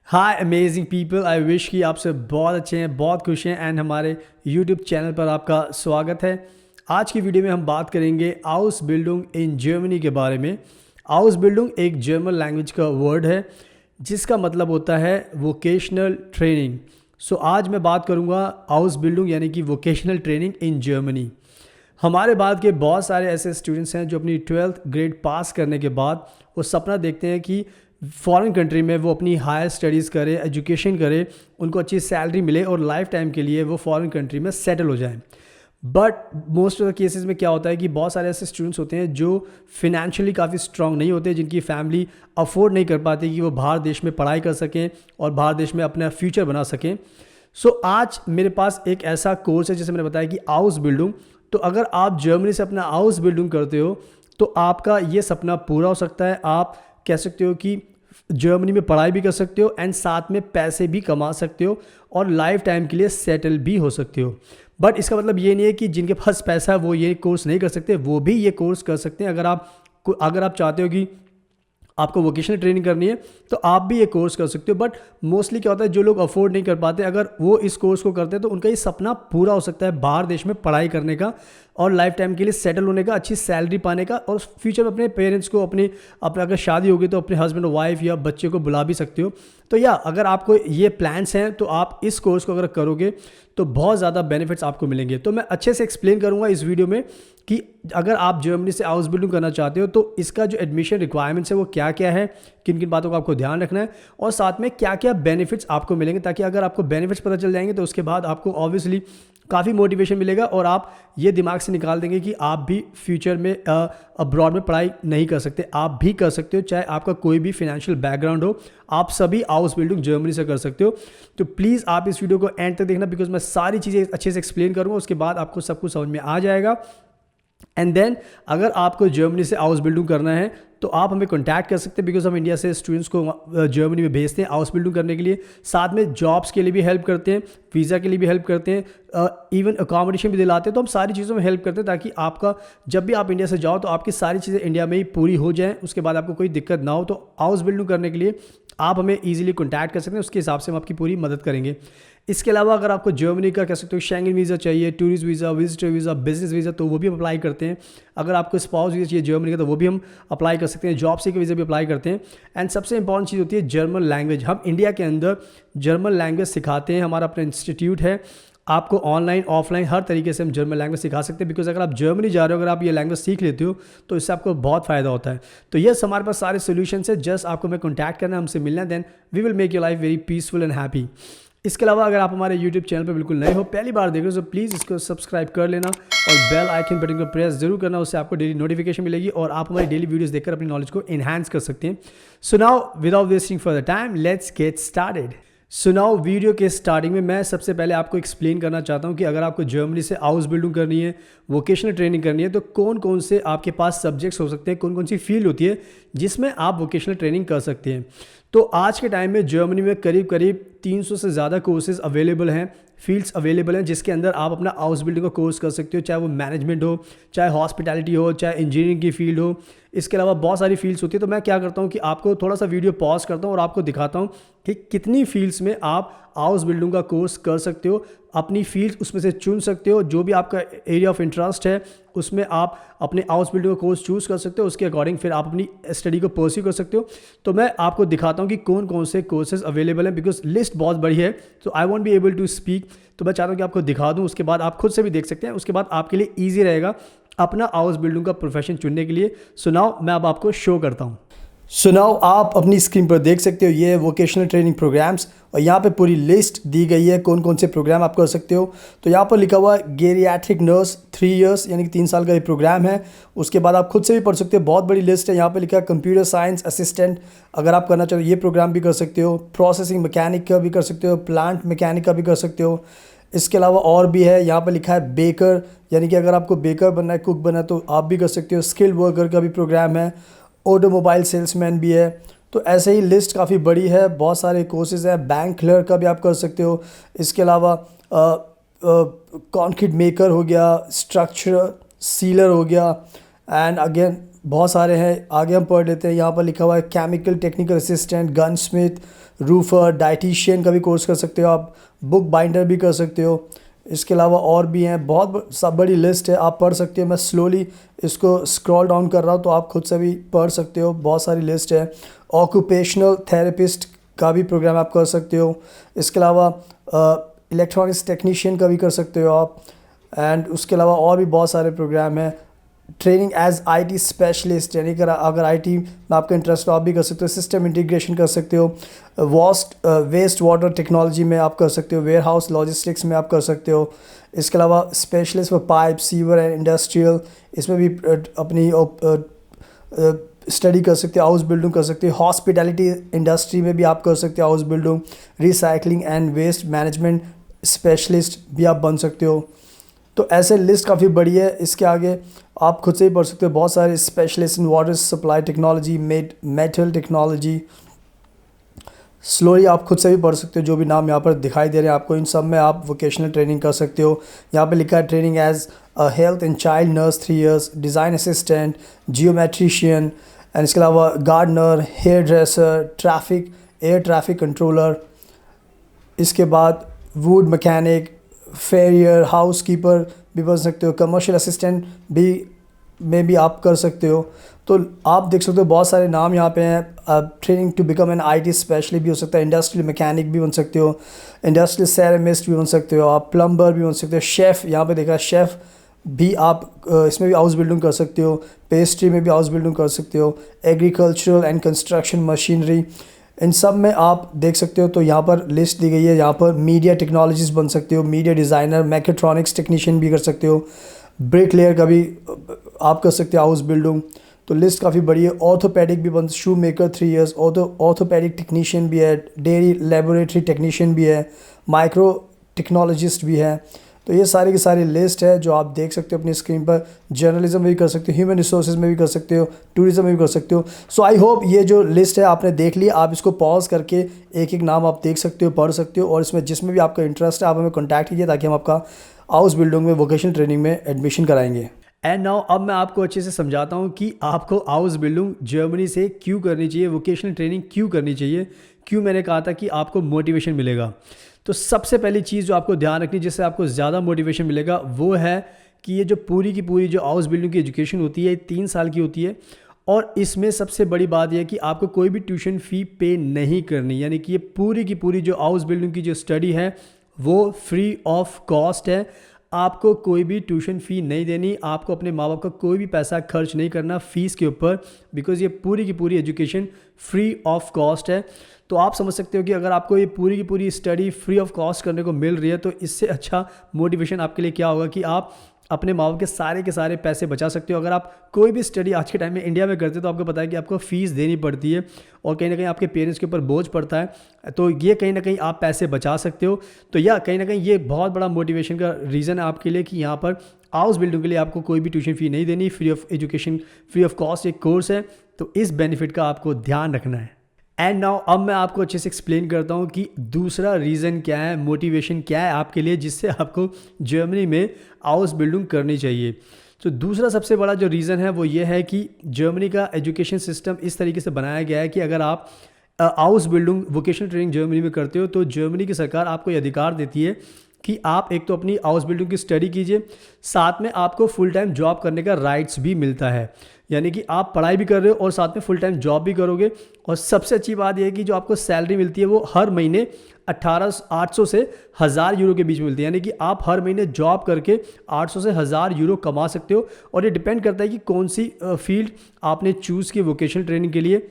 Hi amazing people, I wish कि आप सब बहुत अच्छे हैं, बहुत खुश हैं एंड हमारे यूट्यूब चैनल पर आपका स्वागत है। आज की वीडियो में हम बात करेंगे आउस बिल्डिंग इन जर्मनी के बारे में। आउस बिल्डिंग एक जर्मन लैंग्वेज का वर्ड है जिसका मतलब होता है वोकेशनल ट्रेनिंग। सो आज मैं बात करूंगा आउस बिल्डिंग यानी कि वोकेशनल ट्रेनिंग इन जर्मनी। हमारे भारत के बहुत सारे ऐसे स्टूडेंट्स हैं जो अपनी 12th ग्रेड पास करने के बाद वो सपना देखते हैं कि फॉरेन कंट्री में वो अपनी हायर स्टडीज़ करे, एजुकेशन करे, उनको अच्छी सैलरी मिले और लाइफ टाइम के लिए वो फॉरेन कंट्री में सेटल हो जाएं। But most of the cases में क्या होता है कि बहुत सारे ऐसे स्टूडेंट्स होते हैं जो फिनेंशियली काफ़ी स्ट्रांग नहीं होते, जिनकी फैमिली अफोर्ड नहीं कर पाती कि वो बाहर देश में पढ़ाई कर सकें और बाहर देश में अपना फ्यूचर बना सकें। सो आज मेरे पास एक ऐसा कोर्स है जैसे मैंने बताया कि हाउस बिल्डिंग। तो अगर आप जर्मनी से अपना हाउस बिल्डिंग करते हो तो आपका ये सपना पूरा हो सकता है। आप कह सकते हो कि जर्मनी में पढ़ाई भी कर सकते हो एंड साथ में पैसे भी कमा सकते हो और लाइफ टाइम के लिए सेटल भी हो सकते हो। बट इसका मतलब ये नहीं है कि जिनके पास पैसा है वो ये कोर्स नहीं कर सकते, वो भी ये कोर्स कर सकते हैं। अगर आप चाहते हो कि आपको वोकेशनल ट्रेनिंग करनी है तो आप भी ये कोर्स कर सकते हो। बट मोस्टली क्या होता है, जो लोग अफोर्ड नहीं कर पाते, अगर वो इस कोर्स को करते हैं तो उनका ये सपना पूरा हो सकता है बाहर देश में पढ़ाई करने का और लाइफ टाइम के लिए सेटल होने का, अच्छी सैलरी पाने का, और फ्यूचर में अपने पेरेंट्स को अपने अगर शादी होगी तो अपने हस्बैंड वाइफ या बच्चे को बुला भी सकते हो। तो अगर आपको ये प्लान्स हैं तो आप इस कोर्स को अगर करोगे तो बहुत ज़्यादा बेनिफिट्स आपको मिलेंगे। तो मैं अच्छे से एक्सप्लेन करूँगा इस वीडियो में कि अगर आप जर्मनी से हाउस बिल्डिंग करना चाहते हो तो इसका जो एडमिशन रिक्वायरमेंट्स है वो क्या क्या है, किन किन बातों का आपको ध्यान रखना है और साथ में क्या क्या बेनिफिट्स आपको मिलेंगे, ताकि अगर आपको बेनिफिट्स पता चल जाएंगे तो उसके बाद आपको ऑब्वियसली काफ़ी मोटिवेशन मिलेगा और आप ये दिमाग से निकाल देंगे कि आप भी फ्यूचर में अब्रॉड में पढ़ाई नहीं कर सकते, आप भी कर सकते हो। चाहे आपका कोई भी फिनेंशियल बैकग्राउंड हो, आप सभी हाउस बिल्डिंग जर्मनी से कर सकते हो। तो प्लीज़ आप इस वीडियो को एंड तक देखना, बिकॉज मैं सारी चीज़ें अच्छे से एक्सप्लेन करूँगा, उसके बाद आपको सब कुछ समझ में आ जाएगा। एंड देन अगर आपको जर्मनी से हाउस बिल्डिंग करना है तो आप हमें कांटेक्ट कर सकते हैं, बिकॉज हम इंडिया से स्टूडेंट्स को जर्मनी में भेजते हैं हाउस बिल्डिंग करने के लिए। साथ में जॉब्स के लिए भी हेल्प करते हैं, वीज़ा के लिए भी हेल्प करते हैं, इवन अकोमोडेशन भी दिलाते हैं। तो हम सारी चीज़ों में हेल्प करते हैं ताकि आपका जब भी आप इंडिया से जाओ तो आपकी सारी चीज़ें इंडिया में ही पूरी हो जाएँ, उसके बाद आपको कोई दिक्कत ना हो। तो हाउस बिल्डिंग करने के लिए आप हमें ईजिली कॉन्टैक्ट कर सकते हैं, उसके हिसाब से हम आपकी पूरी मदद करेंगे। इसके अलावा अगर आपको जर्मनी का कह सकते हो शेंगन वीज़ा चाहिए, tourist visa, visitor visa, business visa, तो वो भी हम अप्लाई करते हैं। अगर आपको स्पाउस वीज़ा चाहिए जर्मनी का तो वो भी हम अप्लाई कर सकते हैं। जॉब सीकर वीज़ा भी अप्लाई करते हैं। एंड सबसे इंपॉर्टेंट चीज़ होती है जर्मन लैंग्वेज। हम इंडिया के अंदर जर्मन लैंग्वेज सिखाते हैं, हमारा अपना इंस्टीट्यूट है। आपको ऑनलाइन ऑफलाइन हर तरीके से हम जर्मन लैंग्वेज सिखा सकते हैं, बिकॉज अगर आप जर्मनी जा रहे हो, अगर आप ये लैंग्वेज सीख लेते हो तो इससे आपको बहुत फ़ायदा होता है। तो यस, हमारे पास सारे सोल्यूशन है, जस्ट आपको मैं कॉन्टैक्ट करना है, हमसे मिलना है, then we will make your life very peaceful and happy. इसके अलावा अगर आप हमारे यूट्यूब चैनल पर बिल्कुल नए हो, पहली बार देख रहे हो, तो प्लीज़ इसको सब्सक्राइब कर लेना और बेल आइकन बटन को प्रेस जरूर करना, उससे आपको डेली नोटिफिकेशन मिलेगी और आप हमारी डेली वीडियोस देखकर अपनी नॉलेज को एनहांस कर सकते हैं। So now without wasting for the time, let's get started. So now video के स्टार्टिंग में मैं सबसे पहले आपको एक्सप्लेन करना चाहता हूँ कि अगर आपको जर्मनी से हाउस बिल्डिंग करनी है, वोकेशनल ट्रेनिंग करनी है, तो कौन कौन से आपके पास सब्जेक्ट्स हो सकते हैं, कौन कौन सी फील्ड होती है जिसमें आप वोकेशनल ट्रेनिंग कर सकते हैं। तो आज के टाइम में जर्मनी में करीब करीब 300 से ज़्यादा कोर्सेज अवेलेबल हैं, फील्ड्स अवेलेबल हैं, जिसके अंदर आप अपना हाउस बिल्डिंग का कोर्स कर सकते हो। चाहे वो मैनेजमेंट हो, चाहे हॉस्पिटैलिटी हो, चाहे इंजीनियरिंग की फील्ड हो, इसके अलावा बहुत सारी फील्ड्स होती है। तो मैं क्या करता हूँ कि आपको थोड़ा सा वीडियो पॉज करता हूँ और आपको दिखाता हूँ कि कितनी फील्ड्स में आप हाउस बिल्डिंग का कोर्स कर सकते हो। अपनी फील्ड उसमें से चुन सकते हो, जो भी आपका एरिया ऑफ इंटरेस्ट है उसमें आप अपने हाउस बिल्डिंग का कोर्स चूज़ कर सकते हो। उसके अकॉर्डिंग फिर आप अपनी स्टडी को परस्यू कर सकते हो। तो मैं आपको दिखाता हूँ कि कौन कौन से कोर्सेज अवेलेबल हैं, बिकॉज लिस्ट बहुत बड़ी है, तो I want be able to speak. तो मैं चाहता हूँ कि आपको दिखा दूँ, उसके बाद आप खुद से भी देख सकते हैं, उसके बाद आपके लिए ईजी रहेगा अपना हाउस बिल्डिंग का प्रोफेशन चुनने के लिए। सो नाउ मैं अब आपको शो करता हूँ। सो नाउ आप अपनी स्क्रीन पर देख सकते हो ये वोकेशनल ट्रेनिंग प्रोग्राम्स, और यहाँ पे पूरी लिस्ट दी गई है कौन कौन से प्रोग्राम आप कर सकते हो। तो यहाँ पर लिखा हुआ है गेरियाट्रिक नर्स 3 इयर्स, यानी कि 3 साल का ये प्रोग्राम है। उसके बाद आप खुद से भी पढ़ सकते हो, बहुत बड़ी लिस्ट है। यहाँ पे लिखा है कंप्यूटर साइंस असिस्टेंट, अगर आप करना चाहो ये प्रोग्राम भी कर सकते हो। प्रोसेसिंग मैकेनिक का भी कर सकते हो, प्लांट मैकेनिक का भी कर सकते हो। इसके अलावा और भी है, यहाँ पर लिखा है बेकर, यानी कि अगर आपको बेकर बनना है, कुक बनना है तो आप भी कर सकते हो। स्किल्ड वर्कर का भी प्रोग्राम है, ऑटोमोबाइल सेल्समैन भी है। तो ऐसे ही लिस्ट काफ़ी बड़ी है, बहुत सारे कोर्सेज हैं। बैंक क्लर्क का भी आप कर सकते हो। इसके अलावा कंक्रीट मेकर हो गया, स्ट्रक्चर सीलर हो गया, एंड अगेन बहुत सारे हैं, आगे हम पढ़ लेते हैं। यहाँ पर लिखा हुआ है chemical technical assistant, gun smith, roofer, dietitian का भी कोर्स कर सकते हो आप, बुक बाइंडर भी कर सकते हो। इसके अलावा और भी हैं, बहुत सब बड़ी लिस्ट है, आप पढ़ सकते हो। मैं स्लोली इसको स्क्रॉल डाउन कर रहा हूँ तो आप खुद से भी पढ़ सकते हो, बहुत सारी लिस्ट है। ऑक्यूपेशनल थेरेपिस्ट का भी प्रोग्राम आप कर सकते हो। इसके अलावा इलेक्ट्रॉनिक्स टेक्नीशियन का भी कर सकते हो आप। एंड उसके अलावा और भी बहुत सारे प्रोग्राम हैं। ट्रेनिंग एज आईटी स्पेशलिस्ट, यानी कि अगर आईटी में आपका इंटरेस्ट हो आप भी कर सकते हो। सिस्टम इंटीग्रेशन कर सकते हो। वेस्ट वाटर टेक्नोलॉजी में आप कर सकते हो। वेयर हाउस लॉजिस्टिक्स में आप कर सकते हो। इसके अलावा specialist for pipe, sewer and industrial, इसमें भी अपनी स्टडी कर सकते हो। हाउस बिल्डिंग कर सकते हो। हॉस्पिटैलिटी इंडस्ट्री में भी आप कर सकते हो house building. Recycling and waste management specialist भी आप बन सकते हो। तो ऐसे लिस्ट काफ़ी बड़ी है, इसके आगे आप खुद से ही पढ़ सकते हो। बहुत सारे specialist in water supply technology, metal technology, slowly आप खुद से भी पढ़ सकते हो। जो भी नाम यहाँ पर दिखाई दे रहे हैं आपको, इन सब में आप वोकेशनल ट्रेनिंग कर सकते हो। यहाँ पे लिखा है training as a health and child nurse 3 years, design assistant, geometrician, and इसके अलावा gardener, hairdresser, air traffic controller. इसके बाद wood mechanic, farrier, housekeeper भी बन सकते हो। कमर्शियल असिस्टेंट भी आप कर सकते हो। तो आप देख सकते हो बहुत सारे नाम यहाँ पे हैं। Training to become an IT specialist भी हो सकता है। इंडस्ट्रियल मैकेनिक भी बन सकते हो। इंडस्ट्रियल सेरेमिस्ट भी बन सकते हो आप। प्लम्बर भी बन सकते हो। शेफ़, यहाँ पे देखा शेफ़ भी आप इसमें भी हाउस बिल्डिंग कर सकते हो। पेस्ट्री में भी हाउस बिल्डिंग कर सकते हो। एग्रीकल्चरल एंड कंस्ट्रक्शन मशीनरी, इन सब में आप देख सकते हो। तो यहाँ पर लिस्ट दी गई है। यहाँ पर मीडिया टेक्नोलॉजीज़ बन सकते हो। मीडिया डिज़ाइनर, मैकेट्रॉनिक्स टेक्नीशियन भी कर सकते हो। ब्रिक लेयर का भी आप कर सकते हो हाउस बिल्डिंग। तो लिस्ट काफ़ी बड़ी है। ऑर्थोपेडिक भी बन, शू मेकर 3 years, ऑर्थोपेडिक टेक्नीशियन भी है। डेयरी लेबोरेटरी टेक्नीशियन भी है। माइक्रो टेक्नोलॉजिस्ट भी है। तो ये सारी की सारी लिस्ट है जो आप देख सकते हो अपनी स्क्रीन पर। जर्नलिज्म में भी कर सकते हो, ह्यूमन रिसोर्सेज में भी कर सकते हो, टूरिज्म में भी कर सकते हो। सो आई होप ये जो लिस्ट है आपने देख ली। आप इसको पॉज करके एक एक नाम आप देख सकते हो, पढ़ सकते हो, और इसमें जिसमें भी आपका इंटरेस्ट है आप हमें कॉन्टैक्ट कीजिए ताकि हम आपका हाउस बिल्डिंग में वोकेशनल ट्रेनिंग में एडमिशन कराएंगे। एंड नाउ अब मैं आपको अच्छे से समझाता हूँ कि आपको हाउस बिल्डिंग जर्मनी से क्यों करनी चाहिए, वोकेशनल ट्रेनिंग क्यों करनी चाहिए, क्यों मैंने कहा था कि आपको मोटिवेशन मिलेगा। तो सबसे पहली चीज़ जो आपको ध्यान रखनी, जिससे आपको ज़्यादा मोटिवेशन मिलेगा, वो है कि ये जो पूरी की पूरी जो हाउस बिल्डिंग की एजुकेशन होती है 3 साल की होती है। और इसमें सबसे बड़ी बात यह है कि आपको कोई भी ट्यूशन फ़ी पे नहीं करनी, यानी कि ये पूरी की पूरी जो हाउस बिल्डिंग की जो स्टडी है वो फ्री ऑफ कॉस्ट है। आपको कोई भी ट्यूशन फ़ी नहीं देनी, आपको अपने माँ बाप का कोई भी पैसा खर्च नहीं करना फ़ीस के ऊपर, बिकॉज़ ये पूरी की पूरी एजुकेशन फ्री ऑफ कॉस्ट है। तो आप समझ सकते हो कि अगर आपको ये पूरी की पूरी स्टडी फ्री ऑफ कॉस्ट करने को मिल रही है तो इससे अच्छा मोटिवेशन आपके लिए क्या होगा कि आप अपने माँ बाप के सारे पैसे बचा सकते हो। अगर आप कोई भी स्टडी आज के टाइम में इंडिया में करते हो तो आपको पता है कि आपको फ़ीस देनी पड़ती है और कहीं ना कहीं आपके पेरेंट्स के ऊपर बोझ पड़ता है। तो ये कहीं ना कहीं आप पैसे बचा सकते हो। तो या कहीं ना कहीं ये बहुत बड़ा मोटिवेशन का रीज़न है आपके लिए कि यहाँ पर हाउस बिल्डिंग के लिए आपको कोई भी ट्यूशन फ़ी नहीं देनी, free of education, free of cost एक कोर्स है। तो इस बेनिफिट का आपको ध्यान रखना है। एंड नाउ अब मैं आपको अच्छे से एक्सप्लेन करता हूँ कि दूसरा रीज़न क्या है, मोटिवेशन क्या है आपके लिए जिससे आपको जर्मनी में हाउस बिल्डिंग करनी चाहिए। तो दूसरा सबसे बड़ा जो रीज़न है वो ये है कि जर्मनी का एजुकेशन सिस्टम इस तरीके से बनाया गया है कि अगर आप house building vocational training Germany में करते हो तो जर्मनी की सरकार आपको ये अधिकार देती है कि आप एक तो अपनी हाउस बिल्डिंग की स्टडी कीजिए, साथ में आपको फुल टाइम जॉब करने का राइट्स भी मिलता है। यानी कि आप पढ़ाई भी कर रहे हो और साथ में फुल टाइम जॉब भी करोगे। और सबसे अच्छी बात यह है कि जो आपको सैलरी मिलती है वो हर महीने 800 से 1000 यूरो के बीच में मिलती है। यानी कि आप हर महीने जॉब करके 800 से 1000 यूरो कमा सकते हो। और ये डिपेंड करता है कि कौन सी फील्ड आपने चूज़ की वोकेशनल ट्रेनिंग के लिए।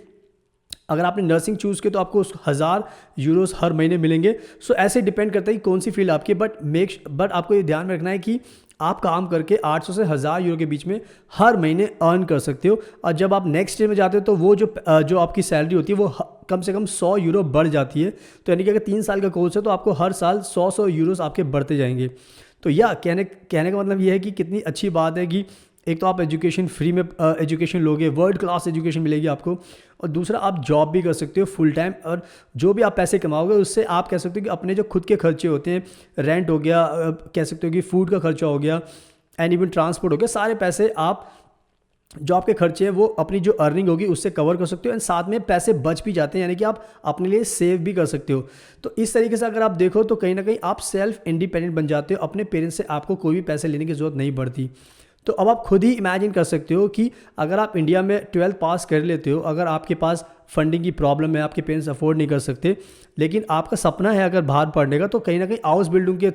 अगर आपने नर्सिंग चूज़ की तो आपको 1000 यूरोस हर महीने मिलेंगे। सो ऐसे डिपेंड करता है कि कौन सी फील्ड आपकी। बट आपको ये ध्यान में रखना है कि आप काम करके 800 से 1000 यूरो के बीच में हर महीने अर्न कर सकते हो। और जब आप नेक्स्ट ईयर में जाते हो तो वो जो आपकी सैलरी होती है वो कम से कम 100 यूरो बढ़ जाती है। तो यानी कि अगर 3 साल का कोर्स है तो आपको हर साल 100 यूरोस आपके बढ़ते जाएंगे। तो यह कहने का मतलब ये है कि कितनी अच्छी बात है कि एक तो आप एजुकेशन फ्री में एजुकेशन लोगे, वर्ल्ड क्लास एजुकेशन मिलेगी आपको, और दूसरा आप जॉब भी कर सकते हो फुल टाइम। और जो भी आप पैसे कमाओगे उससे आप कह सकते हो कि अपने जो खुद के खर्चे होते हैं, रेंट हो गया, कह सकते हो कि फूड का खर्चा हो गया, एंड इवन ट्रांसपोर्ट हो गया, सारे पैसे आप जो आपके खर्चे हैं वो अपनी जो अर्निंग होगी उससे कवर कर सकते हो, एंड साथ में पैसे बच भी जाते हैं, यानी कि आप अपने लिए सेव भी कर सकते हो। तो इस तरीके से अगर आप देखो तो कहीं ना कहीं आप सेल्फ इंडिपेंडेंट बन जाते हो, अपने पेरेंट्स से आपको कोई भी पैसे लेने की ज़रूरत नहीं पड़ती। तो अब आप खुद ही इमेजिन कर सकते हो कि अगर आप इंडिया में 12th पास कर लेते हो, अगर आपके पास फंडिंग की प्रॉब्लम है, आपके पेरेंट्स अफोर्ड नहीं कर सकते, लेकिन आपका सपना है अगर बाहर पढ़ने का, तो कहीं ना कहीं हाउस बिल्डिंग के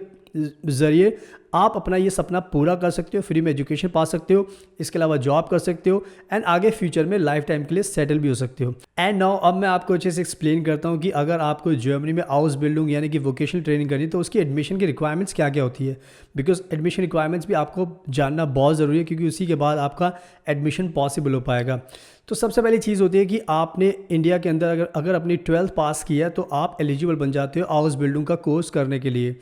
ज़रिए आप अपना ये सपना पूरा कर सकते हो, फ्री में एजुकेशन पा सकते हो, इसके अलावा जॉब कर सकते हो, एंड आगे फ्यूचर में लाइफ टाइम के लिए सेटल भी हो सकते हो। एंड नाउ अब मैं आपको अच्छे से एक्सप्लेन करता हूँ कि अगर आपको जर्मनी में हाउस बिल्डिंग यानी कि वोकेशनल ट्रेनिंग करनी है तो उसकी एडमिशन की रिक्वायरमेंट्स क्या क्या होती है, बिकॉज एडमिशन रिक्वायरमेंट्स भी आपको जानना बहुत ज़रूरी है, क्योंकि उसी के बाद आपका एडमिशन पॉसिबल हो पाएगा। तो सबसे पहली चीज़ होती है कि आपने इंडिया के अंदर अगर अपनी 12th पास किया तो आप एलिजिबल बन जाते हो हाउस बिल्डिंग का कोर्स करने के लिए।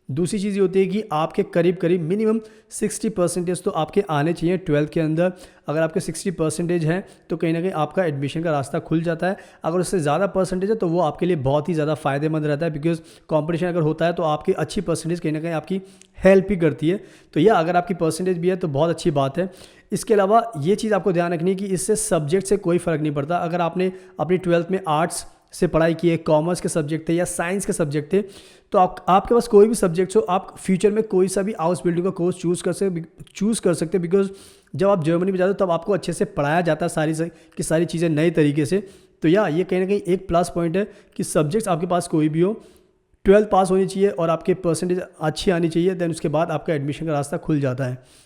दूसरी चीज़ ये होती है कि आपके करीब मिनिमम 60% तो आपके आने चाहिए 12th के अंदर। अगर आपके 60% है तो कहीं ना कहीं आपका एडमिशन का रास्ता खुल जाता है। अगर उससे ज़्यादा परसेंटेज है तो वो आपके लिए बहुत ही ज़्यादा फ़ायदेमंद रहता है, बिकॉज कंपटीशन अगर होता है तो आपकी अच्छी परसेंटेज कहीं ना कहीं आपकी हेल्प ही करती है। तो यह अगर आपकी परसेंटेज भी है तो बहुत अच्छी बात है। इसके अलावा ये चीज़ आपको ध्यान रखनी है कि इससे सब्जेक्ट से कोई फ़र्क नहीं पड़ता। अगर आपने अपनी 12th में आर्ट्स से पढ़ाई की है, कॉमर्स के सब्जेक्ट थे या साइंस के सब्जेक्ट थे, तो आपके पास कोई भी सब्जेक्ट्स हो, आप फ्यूचर में कोई सा भी हाउस बिल्डिंग का कोर्स चूज़ कर सकते हो, बिकॉज जब आप जर्मनी में जाते हो तब आपको अच्छे से पढ़ाया जाता है सारी चीज़ें नए तरीके से। तो ये कहीं ना कहीं एक प्लस पॉइंट है कि सब्जेक्ट्स आपके पास कोई भी हो, 12th पास होनी चाहिए और आपके परसेंटेज अच्छी आनी चाहिए, देन उसके बाद आपका एडमिशन का रास्ता खुल जाता है।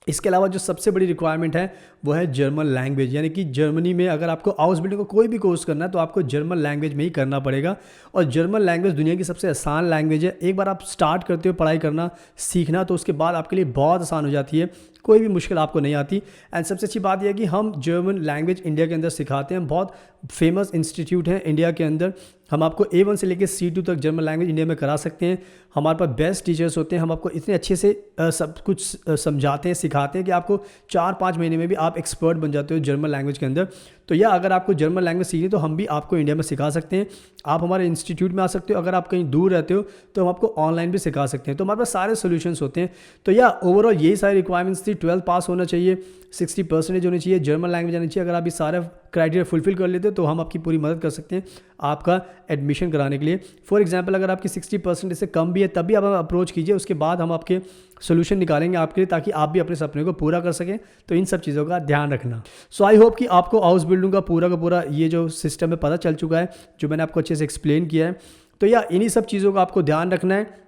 इसके अलावा जो सबसे बड़ी रिक्वायरमेंट है वो है जर्मन लैंग्वेज, यानी कि जर्मनी में अगर आपको हाउस बिल्डिंग को कोई भी कोर्स करना है तो आपको जर्मन लैंग्वेज में ही करना पड़ेगा। और जर्मन लैंग्वेज दुनिया की सबसे आसान लैंग्वेज है। एक बार आप स्टार्ट करते हो पढ़ाई करना सीखना तो उसके बाद आपके लिए बहुत आसान हो जाती है, कोई भी मुश्किल आपको नहीं आती। एंड सबसे अच्छी बात यह है कि हम जर्मन लैंग्वेज इंडिया के अंदर सिखाते हैं, बहुत फेमस इंस्टीट्यूट हैं इंडिया के अंदर। हम आपको A1 से लेकर C2 तक जर्मन लैंग्वेज इंडिया में करा सकते हैं। हमारे पास बेस्ट टीचर्स होते हैं, हम आपको इतने अच्छे से सब कुछ समझाते हैं, सिखाते हैं कि आपको 4-5 महीने में भी आप एक्सपर्ट बन जाते हो जर्मन लैंग्वेज के अंदर। तो अगर आपको जर्मन लैंग्वेज सीखनी तो हम भी आपको इंडिया में सिखा सकते हैं। आप हमारे इंस्टीट्यूट में आ सकते हो, अगर आप कहीं दूर रहते हो तो हम आपको ऑनलाइन भी सिखा सकते हैं। तो हमारे पास सारे सोल्यूशंस होते हैं। तो ओवरऑल यही सारी रिक्वायरमेंट्स थी। 12th पास होना चाहिए, 60% होनी चाहिए, जर्मन लैंग्वेज आनी चाहिए। अगर आप ये सारे क्राइटेरिया फुलफिल कर लेते हो तो हम आपकी पूरी मदद कर सकते हैं आपका एडमिशन कराने के लिए। फॉर एग्जांपल अगर आपकी 60% से कम भी है तब भी आप अप्रोच कीजिए, उसके बाद हम आपके सोल्यूशन निकालेंगे आपके लिए, ताकि आप भी अपने सपने को पूरा कर सकें। तो इन सब चीज़ों का ध्यान रखना। सो आई होप कि आपको हाउस बिल्डिंग का पूरा ये जो सिस्टम है पता चल चुका है, जो मैंने आपको अच्छे से एक्सप्लेन किया है। तो इन्हीं सब चीज़ों का आपको ध्यान रखना है।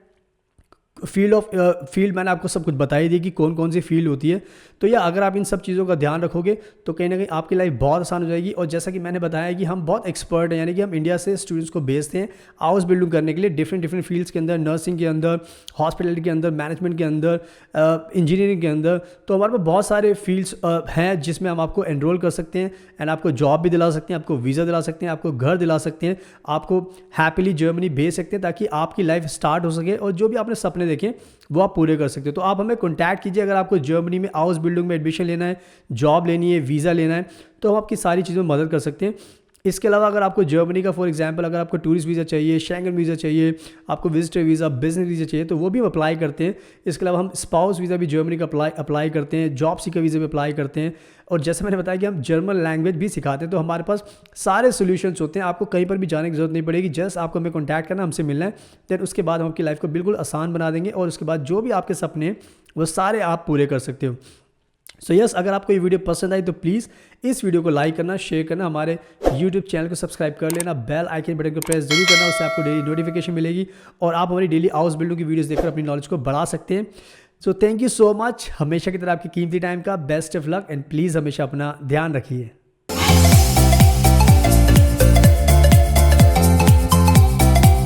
फील्ड मैंने आपको सब कुछ बता ही दी कि कौन कौन सी फील्ड होती है। तो अगर आप इन सब चीज़ों का ध्यान रखोगे तो कहीं ना कहीं आपकी लाइफ बहुत आसान हो जाएगी। और जैसा कि मैंने बताया कि हम बहुत एक्सपर्ट हैं, यानी कि हम इंडिया से स्टूडेंट्स को भेजते हैं हाउस बिल्डिंग करने के लिए डिफरेंट फील्ड्स के अंदर, नर्सिंग के अंदर, हॉस्पिटलिटी के अंदर, मैनेजमेंट के अंदर, इंजीनियरिंग के अंदर। तो हमारे पास बहुत सारे फील्ड्स हैं जिसमें हम आपको एनरोल कर सकते हैं, एंड आपको जॉब भी दिला सकते हैं, आपको वीज़ा दिला सकते हैं, आपको घर दिला सकते हैं, आपको हैप्पीली जर्मनी भेज सकते हैं, ताकि आपकी लाइफ स्टार्ट हो सके और जो भी आपने सपने देखें वो आप पूरे कर सकते हो। तो आप हमें कॉन्टैक्ट कीजिए अगर आपको जर्मनी में हाउस बिल्डिंग में एडमिशन लेना है, जॉब लेनी है, वीज़ा लेना है, तो हम आपकी सारी चीज़ों में मदद कर सकते हैं। इसके अलावा अगर आपको जर्मनी का फॉर एग्जांपल अगर आपको टूरिस्ट वीज़ा चाहिए, शेंगन वीज़ा चाहिए, आपको विजिटर वीज़ा, बिजनेस वीज़ा चाहिए, तो वो भी हम अप्लाई करते हैं। इसके अलावा हम स्पाउस वीज़ा भी जर्मनी का अप्लाई करते हैं, जॉब सीकर वीज़ा भी अप्लाई करते हैं। और जैसे मैंने बताया कि हम जर्मन लैंग्वेज भी सिखाते हैं। तो हमारे पास सारे सोल्यूशंस होते हैं, आपको कहीं पर भी जाने की जरूरत नहीं पड़ेगी। जस्ट आपको हमें कॉन्टैक्ट करना, हमसे मिलना है, देन उसके बाद हम आपकी लाइफ को बिल्कुल आसान बना देंगे और उसके बाद जो भी आपके सपने हैं वो सारे आप पूरे कर सकते हो। सो यस, अगर आपको ये वीडियो पसंद आई तो प्लीज़ इस वीडियो को लाइक करना, शेयर करना, हमारे यूट्यूब चैनल को सब्सक्राइब कर लेना, बेल आइकन बटन को प्रेस जरूर करना, उससे आपको डेली नोटिफिकेशन मिलेगी और आप हमारी डेली हाउस बिल्डिंग की वीडियोस देखकर अपनी नॉलेज को बढ़ा सकते हैं। So thank you so much. हमेशा की तरह आपकी कीमती टाइम का best of luck, and please हमेशा अपना ध्यान रखिए।